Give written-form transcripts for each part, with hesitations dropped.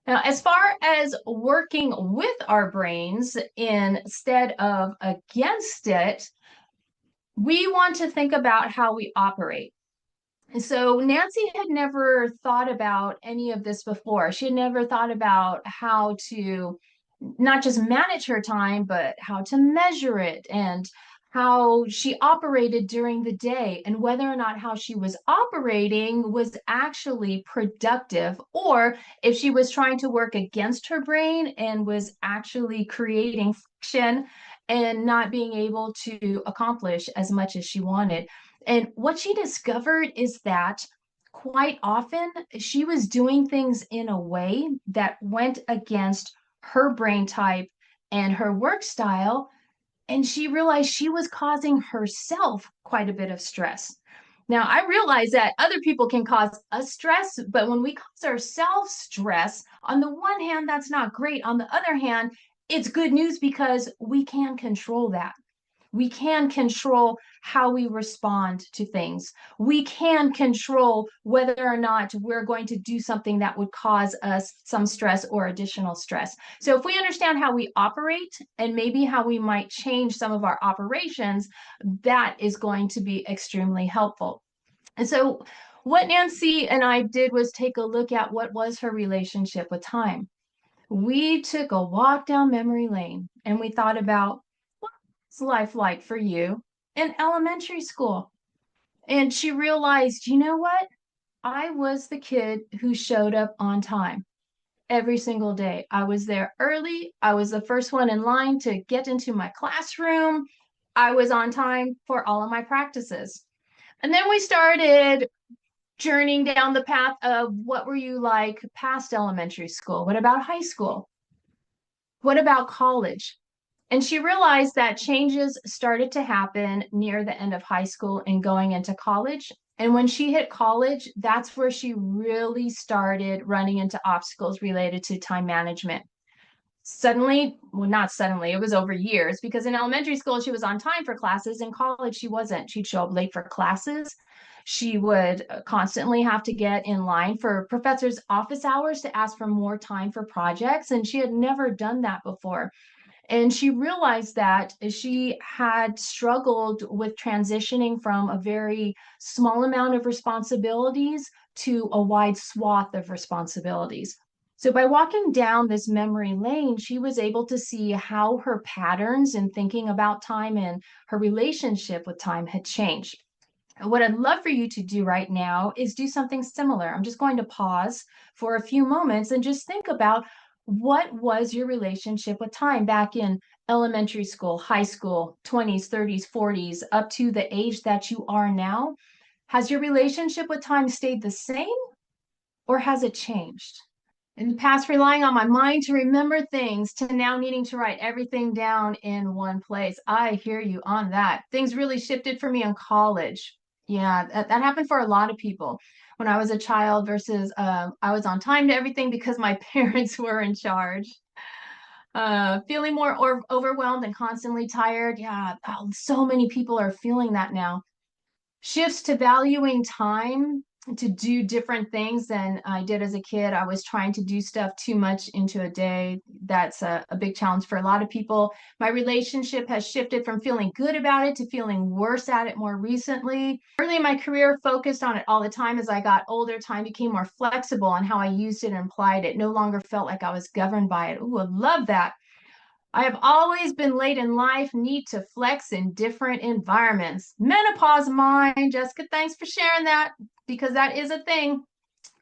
Now, as far as working with our brains instead of against it, we want to think about how we operate. And so Nancy had never thought about any of this before. She had never thought about how to not just manage her time, but how to measure it and how she operated during the day and whether or not how she was operating was actually productive, or if she was trying to work against her brain and was actually creating friction and not being able to accomplish as much as she wanted. And what she discovered is that quite often she was doing things in a way that went against her brain type and her work style. And she realized she was causing herself quite a bit of stress. Now, I realize that other people can cause us stress, but when we cause ourselves stress, on the one hand, that's not great. On the other hand, it's good news because we can control that. We can control how we respond to things. We can control whether or not we're going to do something that would cause us some stress or additional stress. So, if we understand how we operate and maybe how we might change some of our operations, that is going to be extremely helpful. And so, what Nancy and I did was take a look at what was her relationship with time. We took a walk down memory lane and we thought about what's life like for you in elementary school. And she realized, you know what? I was the kid who showed up on time every single day. I was there early. I was the first one in line to get into my classroom. I was on time for all of my practices. And then we started journeying down the path of what were you like past elementary school? What about high school? What about college? And she realized that changes started to happen near the end of high school and going into college. And when she hit college, that's where she really started running into obstacles related to time management. Suddenly, well, not suddenly, it was over years because in elementary school, she was on time for classes. In college, she wasn't. She'd show up late for classes. She would constantly have to get in line for professors' office hours to ask for more time for projects. And she had never done that before. And she realized that she had struggled with transitioning from a very small amount of responsibilities to a wide swath of responsibilities. So, by walking down this memory lane, she was able to see how her patterns in thinking about time and her relationship with time had changed. What I'd love for you to do right now is do something similar. I'm just going to pause for a few moments and just think about what was your relationship with time back in elementary school, high school, 20s, 30s, 40s, up to the age that you are now. Has your relationship with time stayed the same or has it changed? In the past, relying on my mind to remember things to now needing to write everything down in one place. I hear you on that. Things really shifted for me in college. Yeah, that happened for a lot of people. When I was a child versus I was on time to everything because my parents were in charge. Feeling more or overwhelmed and constantly tired. Yeah, oh, so many people are feeling that now. Shifts to valuing time to do different things than I did as a kid. I was trying to do stuff too much into a day. That's a big challenge for a lot of people. My relationship has shifted from feeling good about it to feeling worse at it more recently. Early in my career, focused on it all the time. As I got older, time became more flexible on how I used it and applied it. No longer felt like I was governed by it. Ooh, I love that. I have always been late in life, need to flex in different environments. Menopause mind, Jessica, thanks for sharing that because that is a thing.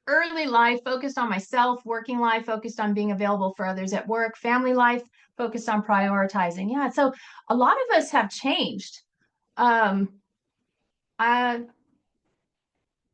Early life, focused on myself, working life, focused on being available for others at work, family life, focused on prioritizing. Yeah, so a lot of us have changed. Um, I,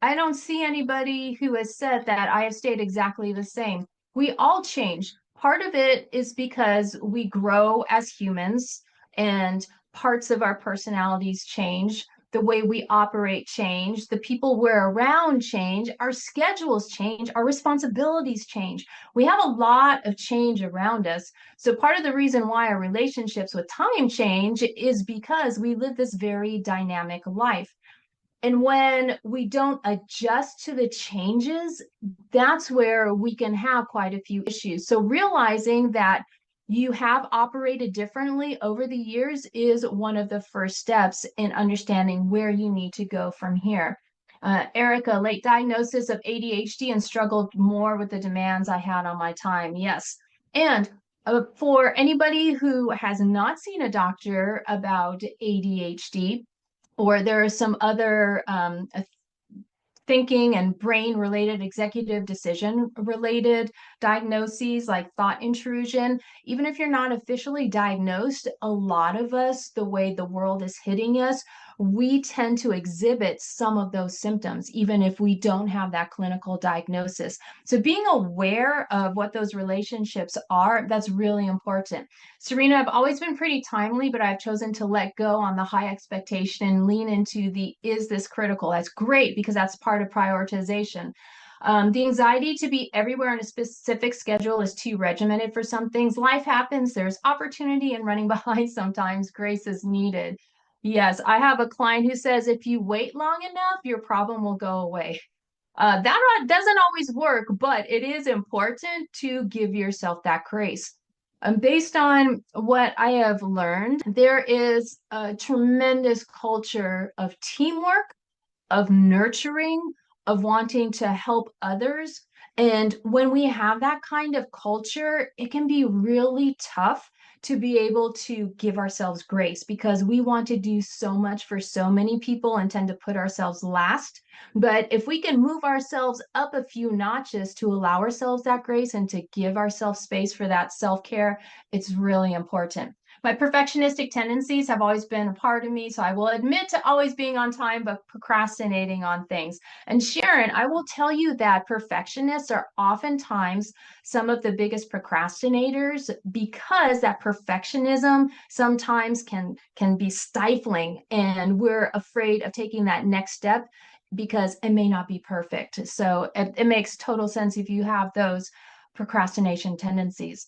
I don't see anybody who has said that I have stayed exactly the same. We all change. Part of it is because we grow as humans and parts of our personalities change. The way we operate change, the people we're around change, our schedules change, our responsibilities change. We have a lot of change around us. So part of the reason why our relationships with time change is because we live this very dynamic life. And when we don't adjust to the changes, that's where we can have quite a few issues. So realizing that you have operated differently over the years is one of the first steps in understanding where you need to go from here. Erica, late diagnosis of ADHD and struggled more with the demands I had on my time. Yes. And for anybody who has not seen a doctor about ADHD, or there are some other thinking and brain related, executive decision related diagnoses like thought intrusion. Even if you're not officially diagnosed, a lot of us, the way the world is hitting us, we tend to exhibit some of those symptoms, even if we don't have that clinical diagnosis. So being aware of what those relationships are, that's really important. Serena, I've always been pretty timely, but I've chosen to let go on the high expectation and lean into the, is this critical? That's great because that's part of prioritization. The anxiety to be everywhere on a specific schedule is too regimented for some things. Life happens, there's opportunity, and running behind sometimes grace is needed. Yes, I have a client who says if you wait long enough, your problem will go away. That doesn't always work, but it is important to give yourself that grace. Based on what I have learned, there is a tremendous culture of teamwork, of nurturing, of wanting to help others. And when we have that kind of culture, it can be really tough to be able to give ourselves grace because we want to do so much for so many people and tend to put ourselves last. But if we can move ourselves up a few notches to allow ourselves that grace and to give ourselves space for that self-care, it's really important. My perfectionistic tendencies have always been a part of me, so I will admit to always being on time, but procrastinating on things. And Sharon, I will tell you that perfectionists are oftentimes some of the biggest procrastinators because that perfectionism sometimes can be stifling, and we're afraid of taking that next step because it may not be perfect. So it makes total sense if you have those procrastination tendencies.